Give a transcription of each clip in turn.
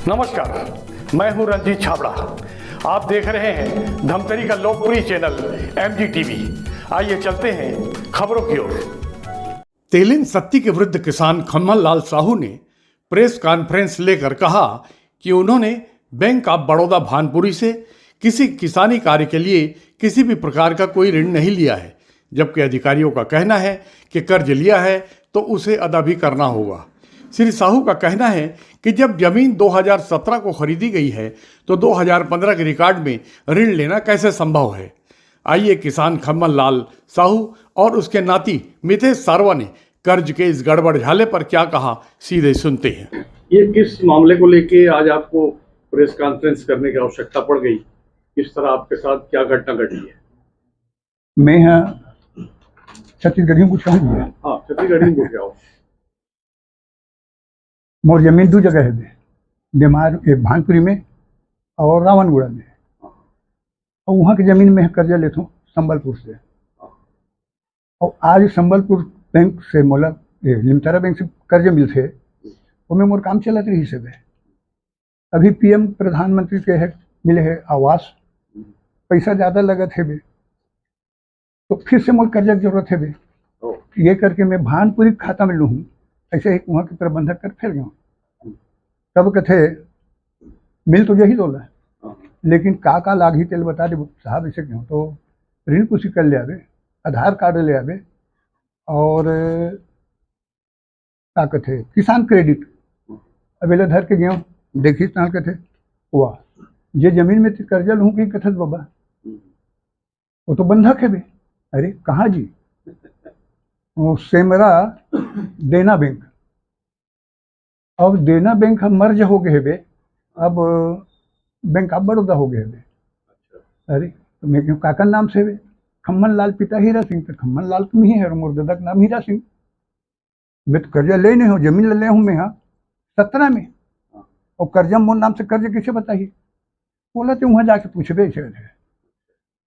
नमस्कार, मैं हूं रंजीत छाबड़ा। आप देख रहे हैं धमतरी का लोकप्रिय चैनल MGTV। आइए चलते हैं खबरों की ओर। तेलिन सत्ती के विरुद्ध किसान खम्मन लाल साहू ने प्रेस कॉन्फ्रेंस लेकर कहा कि उन्होंने बैंक ऑफ बड़ौदा भानपुरी से किसी किसानी कार्य के लिए किसी भी प्रकार का कोई ऋण नहीं लिया है, जबकि अधिकारियों का कहना है कि कर्ज लिया है तो उसे अदा भी करना होगा। श्री साहू का कहना है कि जब जमीन 2017 को खरीदी गई है तो 2015 के रिकॉर्ड में ऋण लेना कैसे संभव है। आइए किसान खम्मन लाल साहू और उसके नाती मितेश सारवा ने कर्ज के इस गड़बड़ झाले पर क्या कहा, सीधे सुनते हैं। ये किस मामले को लेके आज आपको प्रेस कॉन्फ्रेंस करने की आवश्यकता पड़ गई? किस तरह आपके साथ क्या घटना घटी है? मैं छत्तीसगढ़ी पूछा हूँ। हाँ, छत्तीसगढ़ी में पूछ आओ। मोर जमीन दो जगह है बीमार, एक भानपुरी में और रावणगुड़ा में। और वहाँ की जमीन में कर्जा लेता हूँ संबलपुर से। और आज संबलपुर बैंक से मोला लिमतारा बैंक से कर्जे मिलते वो में मोर काम चलत रही सब है। अभी PM प्रधानमंत्री के है मिले है आवास, पैसा ज़्यादा लगत है बे, तो फिर से मोर कर्जा की जरूरत है बे। ये करके मैं भानपुरी खाता में लूँ, ऐसे ही वहाँ के प्रबंधक कर फिर गया। तब कथे मिल तो यही बोला, लेकिन का लागी तेल बता दे साहब, ऐसे क्यों? तो ऋण कुछ कर ले आवे, आधार कार्ड ले आवे और का कथे किसान क्रेडिट अवेले धर के गया। देखी ताल कथे हुआ ये जमीन में कर्जा लूँ कि कथत बाबा वो तो बंधक है बे। अरे कहाँ जी? सेमरा देना बैंक। अब देना बैंक हम मर्ज हो गए बे, अब बैंक ऑफ बड़ौदा हो गए बे। अरे तो मैं क्यों काका नाम से बे? खम्मन लाल पिता हीरा सिंह, तो खम्मन लाल तुम ही है, मोर दादा का नाम हीरा सिंह। मैं तो कर्जा ले नहीं हूँ, जमीन ले हूँ मैं यहाँ 17 में, और कर्जा मोर नाम से कर्ज कैसे बताइए? बोला तो वहाँ जाके पूछबे।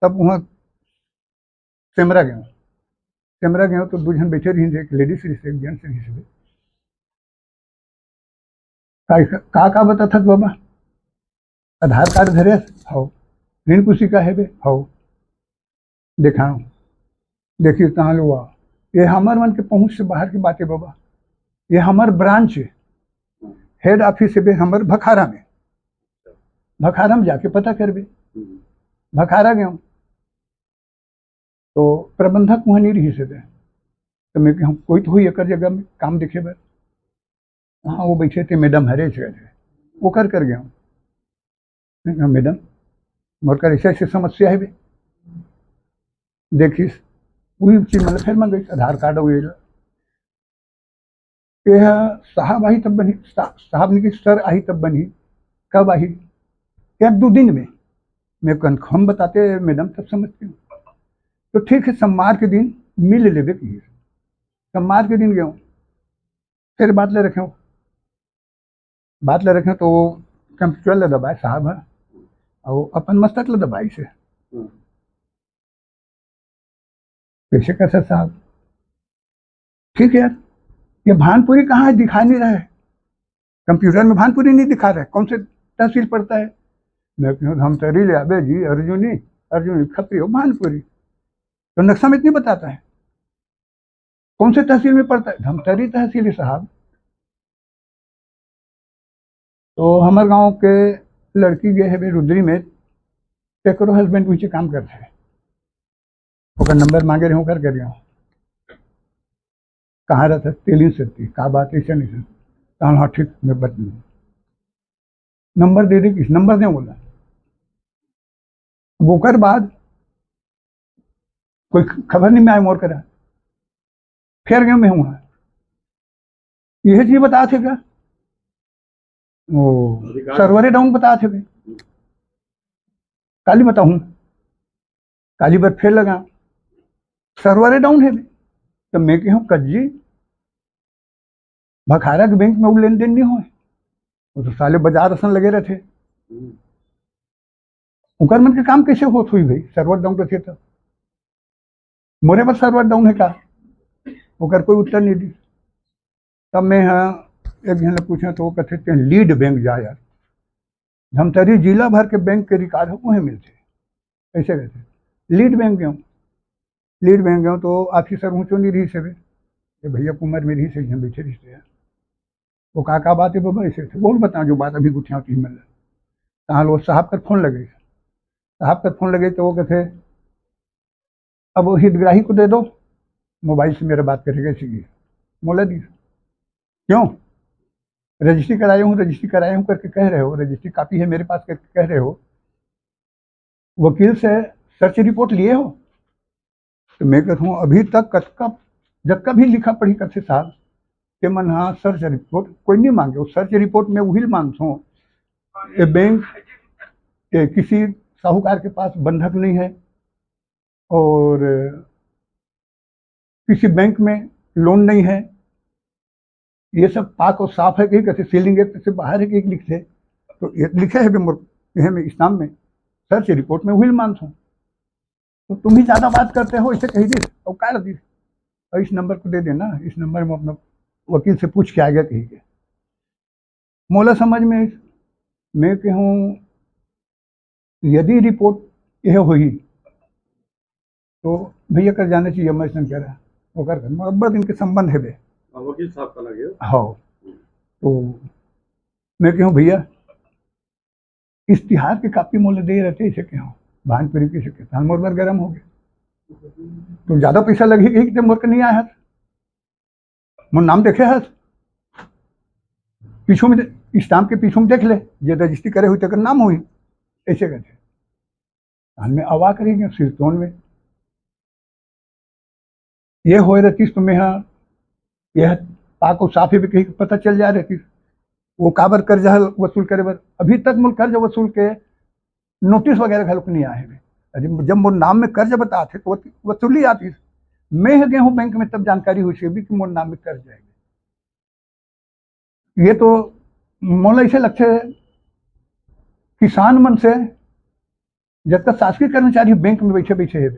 तब वहाँ सेमरा गया तो दो जन बैठे रही, एक लेडीज रही, एक जेंट्स रही। का बता था बाबा? आधार कार्ड धरे हाउ, ऋण कुछ का है बे हाउ, दिखाओ। देखिए कहाँ लो, ये हमार मन के पहुँच से बाहर की बात है बाबा। ये हमार ब्रांच है, हेड ऑफिस है बे हमार भखारा में। भखारा में जाके पता कर बे। भखारा गया तो प्रबंधक वहाँ नहीं रही से बे, तो मैं हम कोई तो हुई एक जगह में काम दिखे बे। हाँ वो बैठे थे, मैडम हरे थे, वो कर गया। मैडम मोर कर ऐसे समस्या है बे, देखिस वही चीज मतलब फिर मैं गई आधार कार्ड हुए साहब आई तब बनी, साहब ने कि सर आई तब बनी। कब आई? 1-2 दिन में। मैं कन्फर्म बताते मैडम तब समझती हूँ। तो ठीक है, सोमवार के दिन मिल लेवे की, सोमवार के दिन गया फिर बात ले रखे तो कंप्यूटर ले दबाए साहब है, और अपन मस्तक ले दबाई से कैसे कर सकते साहब? ठीक है यार, ये भानपुरी कहाँ है? दिखा नहीं रहा है कंप्यूटर में, भानपुरी नहीं दिखा रहा है। कौन से तहसील पड़ता है? मैं हम तरी ले आबे जी, अर्जुनी खपरी हो भानपुरी, तो नक्शा में इतनी बताता है कौन से तहसील में पड़ता है? धमतरी तहसील है साहब। तो हमारे गांव के लड़की गए है रुद्री में, तेकरो हस्बैंड पीछे काम करते हैं, ओकर नंबर मांगे रहे कर गया। कहाँ रहता? तेलिन सत्ती। का बात ऐसा नहीं सर? कहा हाँ ठीक, मैं बता नंबर दे दे, किस नंबर दे बोला। वो कर बाद कोई खबर नहीं में आए मोर करा, फिर गया मैं वहां, यह चीज बता थे क्या? वो सर्वरे डाउन बता थे, काली बताऊं, काली बार फिर लगा सर्वरे डाउन है। तो मैं कहूँ कज्जी भखारा के बैंक में वो लेन देन नहीं हो, वो तो साले बाजार असन लगे रहे थे। उनका मन के काम कैसे होत हुई भाई? सर्वर डाउन रखे तो मोरे पर सर्वर डाउन है का? उनका कोई उत्तर नहीं दी। तब मैं एक जन पूछा तो वो कहते थे लीड बैंक जा यार, धमतरी जिला भर के बैंक के रिकॉर्ड वहीं मिलते ऐसे कहते। लीड बैंक गए तो ऑफिसर ऊँचो नहीं रही से भैया कुमार मेरी से यहाँ बैठे रिश्ते हैं वो का बात है बाबा ऐसे थे बोल बताओ जो बात अभी गुठिया उठी मिल कहाँ लो साहब का फोन लगे तो वो कहते अब वो हितग्राही को दे दो मोबाइल से मेरा बात करेगा इसी मोला दी क्यों रजिस्ट्री कराया हूँ करके कह रहे हो रजिस्ट्री कापी है मेरे पास करके कह रहे हो वकील से सर्च रिपोर्ट लिए हो तो मैं कहता हूँ अभी तक जब कभी लिखा पढ़ी करते साहब कि मन हाँ सर्च रिपोर्ट कोई नहीं मांगे वो सर्च रिपोर्ट में वही मांगता हूँ कि बैंक के किसी साहूकार के पास बंधक नहीं है और किसी बैंक में लोन नहीं है ये सब पाक और साफ है कि कैसे सीलिंग एक्ट से बाहर है कि लिखते तो ये लिखे है इस्लाम में सर्च रिपोर्ट में वही मानता हूँ तो तुम ही ज़्यादा बात करते हो इसे कही दे और क्या दी और इस नंबर को दे देना इस नंबर में अपना वकील से पूछ के आ गया कही के मोला समझ में मैं कहूँ यदि रिपोर्ट यह हुई तो भैया कर जाना चाहिए मैं कह रहा वो कर मोहब्बत इनके संबंध है बे वकील साहब का लगे हाँ तो मैं कहूँ भैया इश्तिहार की कापी मोले दे रहते इसे कहूँ भानपुरी की से मोर बार गर्म हो गए तो ज़्यादा पैसा लगेगा कि मोर के नहीं आया मोर नाम देखे है पीछू में स्टाम्प के पीछू में देख ले ये रजिस्ट्री करे हुई तक नाम हुई ऐसे कहते में अवा करेंगे सिरतोन में ये हो रहती तो मैं यहाँ यह पाक और साफे भी कहीं पता चल जा रही वो काबर कर्जा वसूल करे बर अभी तक मुझे कर्ज वसूल के नोटिस वगैरह घर नहीं आए हैं जब मोर नाम में कर्ज बताते तो वसूली आती मैं गए हूँ बैंक में तब जानकारी हुई भी कि मोर नाम में कर्ज जाएगा ये तो मोला ऐसे लगते है किसान मन से जब तक शासकीय कर्मचारी बैंक में बैठे है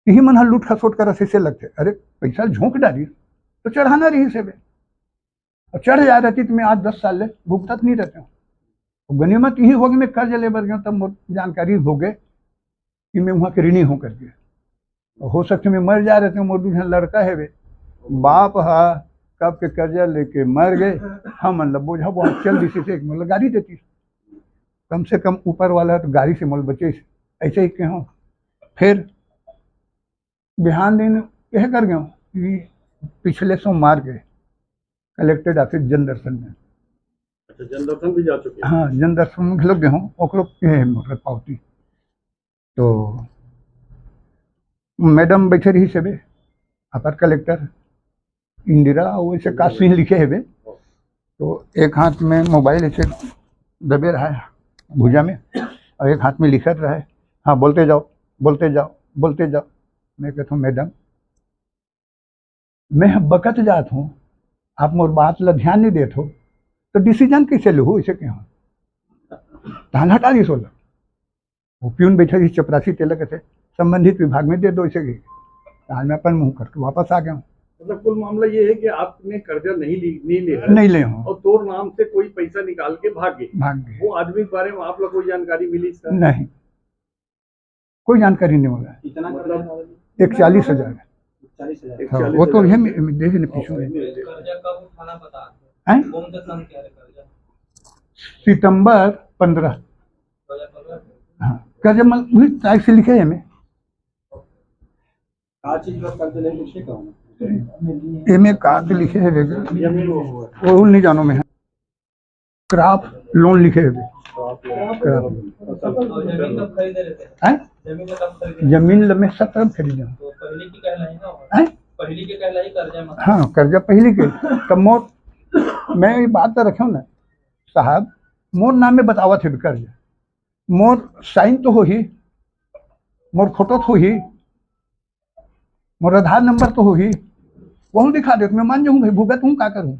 यही मन लूट खसोट कर ऐसे लगते अरे पैसा झोंक डाली तो चढ़ाना रही से और चढ़ जा रहती तो मैं आज 10 साल ले भुगतत नहीं रहते हूँ गनीमत यही होगी मैं कर्ज ले बर गया तब जानकारी हो गए कि मैं वहाँ के ऋणी हूँ करके हो सकते मैं मर जा रहते हूँ मोर दूसरा लड़का है वे बाप हा कब के कर्जा लेके मर गए हम मतलब बोझा बहुत चल दी से मतलब गाड़ी देती कम से कम ऊपर वाला तो गाड़ी से मोल बचे ऐसे ही कहूँ फिर बिहान दिन यह कर गया कि पिछले सोमवार के कलेक्टेड ऑफिस जन दर्शन में अच्छा जन दर्शन भी जा चुके हाँ जन दर्शन में लग गए हूँ मतलब पावती तो मैडम बैठे रही से बे अपर कलेक्टर इंदिरा वैसे काशी लिखे है बे तो एक हाथ में मोबाइल ऐसे दबे रहा है भुजा में और एक हाथ में लिखत रहा है हाँ बोलते जाओ मैं कहता हूँ मैडम मैं बकत जात हूँ आप मोर बात ला ध्यान नहीं देते हो तो डिसीजन कैसे लूँ इसे क्या धान हटा दी सोलह वो प्यून बैठे थी चपरासी तेलक से संबंधित विभाग में दे दो इसे आज मैं अपन मुँह करके वापस आ गया हूँ मतलब कुल मामला ये है कि आपने कर्जा नहीं ले हूँ और तोर नाम से कोई पैसा निकाल के भाग गए वो आदमी के बारे में आप लोग कोई जानकारी मिली सर? नहीं कोई जानकारी नहीं मिला कितना मतलब 41,000 हाँ, वो तो ये देखे नहीं पीछू सितंबर 15 हाँ कर्जा वही तारीख से लिखे है हमें एम ए कार्ड लिखे है वो नहीं जानो में है क्राफ्ट लोन लिखे है जमीन लम्बे सब तरफ खरीदे हाँ कर्जा पहली के तब मोर मैं ये बात तो रखे ना साहब मोर नाम में बतावा थे कर्जा मोर साइन तो हो ही मोर फोटो तो ही मोर आधार नंबर तो हो ही वह दिखा दे मैं मान जाऊँ भुगत हूँ का करूँ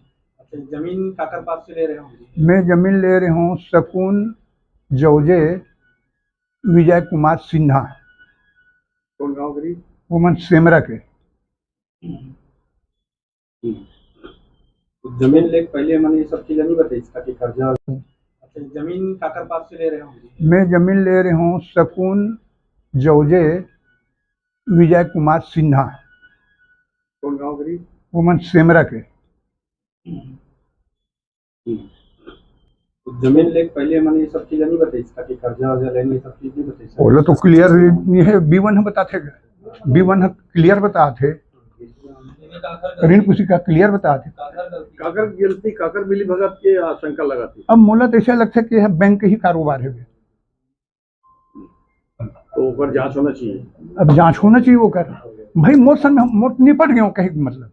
जमीन काकर पास से ले रहे हो मैं जमीन ले रहे हूँ शकुन जौजे विजय कुमार सिन्हा कौन गाँव गरीब वो मन सेमरा के जमीन ले पहले मैंने ये सब चीजें नहीं बताई इसका कि कर्जा जमीन काकर पास से ले रहे होंगे? मैं जमीन ले रहा हूँ शकुन जौजे विजय कुमार सिन्हा, कौन गाँव गरीब? वो मन सेमरा के। तो जमीन ले पहले मैंने ये सब चीजें नहीं बताई, इसका कि कर्जा वर्जा लेने ये सब चीज नहीं बताई सर? बोलो तो क्लियर है, B1 बताते, B1 क्लियर बताते, ऋण पुष्टि का क्लियर बताते। काकर गलती काकर मिली भगत के आशंका लगाती, अब मोला तो ऐसा लगता है कि यह बैंक के ही कारोबार है, तो ऊपर जांच होना चाहिए। अब जांच होना चाहिए वो कर भाई, मोर सन में मोर निपट गए कहे के मतलब,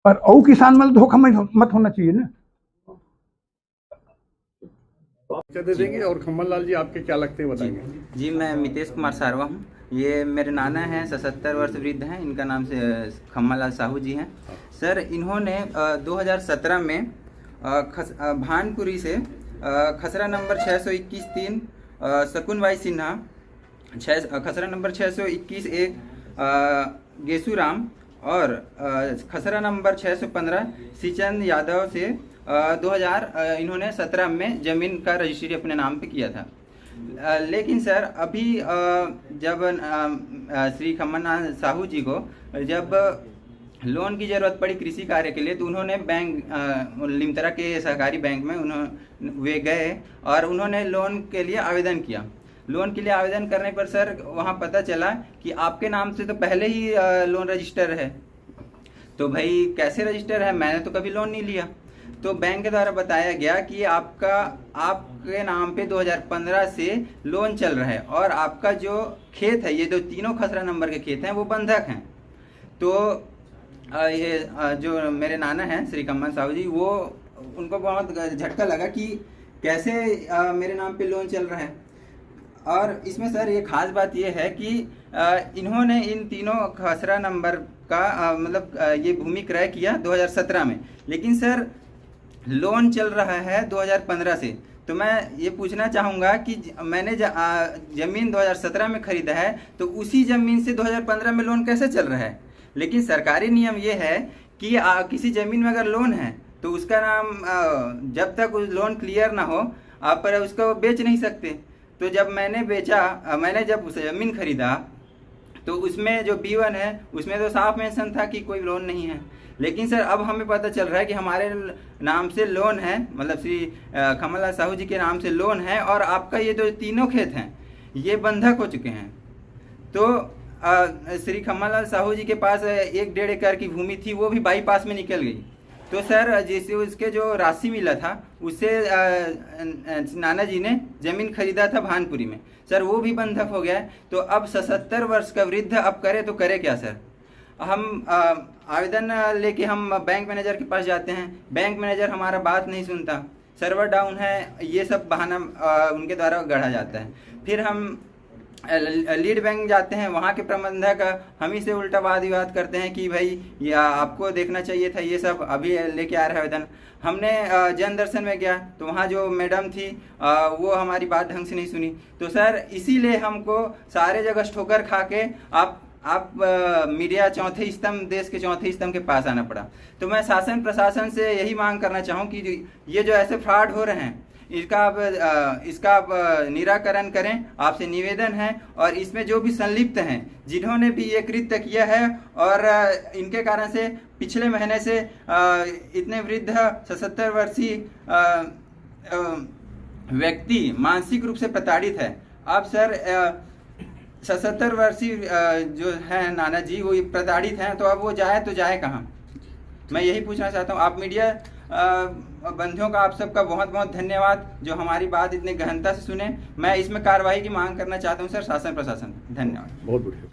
पर औ किसान मतलब धोखा मत होना चाहिए ना। आप क्या दे देंगे और खम्मल लाल जी आपके क्या लगते हैं बताएंगे? जी मैं मितेश कुमार सारवा हूँ। ये मेरे नाना हैं, 77 वर्ष वृद्ध हैं, इनका नाम से खम्मल लाल साहू जी हैं। सर इन्होंने 2017 में भानपुरी से खसरा नंबर 621-3 शकुन भाई सिन्हा, खसरा नंबर 621-1 गेसुराम और खसरा नंबर 615 सिचंद यादव से 2017 में ज़मीन का रजिस्ट्री अपने नाम पे किया था। लेकिन सर अभी जब श्री खम्मल साहू जी को जब लोन की ज़रूरत पड़ी कृषि कार्य के लिए, तो उन्होंने बैंक लिमतरा के सहकारी बैंक में वे गए और उन्होंने लोन के लिए आवेदन किया। लोन के लिए आवेदन करने पर सर वहाँ पता चला कि आपके नाम से तो पहले ही लोन रजिस्टर है। तो भाई कैसे रजिस्टर है, मैंने तो कभी लोन नहीं लिया। तो बैंक के द्वारा बताया गया कि आपके नाम पे 2015 से लोन चल रहा है और आपका जो खेत है, ये जो तीनों खसरा नंबर के खेत हैं वो बंधक हैं। तो ये जो मेरे नाना हैं श्री खम्मल साहू जी, वो उनको बहुत झटका लगा कि कैसे मेरे नाम पे लोन चल रहा है। और इसमें सर ये खास बात ये है कि इन्होंने इन तीनों खसरा नंबर का मतलब ये भूमि क्रय किया 2017 में, लेकिन सर लोन चल रहा है 2015 से। तो मैं ये पूछना चाहूँगा कि मैंने ज़मीन 2017 में ख़रीदा है, तो उसी ज़मीन से 2015 में लोन कैसे चल रहा है? लेकिन सरकारी नियम ये है कि किसी ज़मीन में अगर लोन है तो उसका नाम जब तक उस लोन क्लियर ना हो आप पर उसको बेच नहीं सकते। तो जब मैंने जब उस ज़मीन ख़रीदा तो उसमें जो B1 है उसमें तो साफ मेंशन था कि कोई लोन नहीं है। लेकिन सर अब हमें पता चल रहा है कि हमारे नाम से लोन है, मतलब श्री खम्मल लाल साहू जी के नाम से लोन है और आपका ये जो तीनों खेत हैं ये बंधक हो चुके हैं। तो श्री खम्मल लाल साहू जी के पास 1-1.5 एकड़ की भूमि थी, वो भी बाईपास में निकल गई। तो सर जैसे उसके जो राशि मिला था उससे नाना जी ने ज़मीन खरीदा था भानपुरी में, सर वो भी बंधक हो गया है। तो अब 77 वर्ष का वृद्ध अब करे तो करे क्या सर? हम आवेदन लेके हम बैंक मैनेजर के पास जाते हैं, बैंक मैनेजर हमारा बात नहीं सुनता, सर्वर डाउन है, ये सब बहाना उनके द्वारा गढ़ा जाता है। फिर हम लीड बैंक जाते हैं, वहाँ के प्रबंधक हम ही से उल्टा वाद विवाद करते हैं कि भाई या आपको देखना चाहिए था, ये सब अभी लेके आ रहा है आवेदन। हमने जन दर्शन में गया तो वहाँ जो मैडम थी वो हमारी बात ढंग से नहीं सुनी। तो सर इसीलिए हमको सारे जगह ठोकर खा के आप मीडिया चौथे स्तंभ, देश के चौथे स्तंभ के पास आना पड़ा। तो मैं शासन प्रशासन से यही मांग करना चाहूँ कि ये जो ऐसे फ्रॉड हो रहे हैं इसका आप निराकरण करें, आपसे निवेदन है। और इसमें जो भी संलिप्त हैं, जिन्होंने भी ये कृत्य किया है और इनके कारण से पिछले महीने से इतने वृद्ध 77 वर्षीय व्यक्ति मानसिक रूप से प्रताड़ित है। अब सर 77 वर्षीय जो है नाना जी वो प्रताड़ित हैं, तो अब वो जाए कहाँ? मैं यही पूछना चाहता हूँ। आप मीडिया बंधुओं का आप सबका बहुत बहुत धन्यवाद जो हमारी बात इतने गहनता से सुने। मैं इसमें कार्रवाई की मांग करना चाहता हूँ सर शासन प्रशासन। धन्यवाद। बहुत बढ़िया।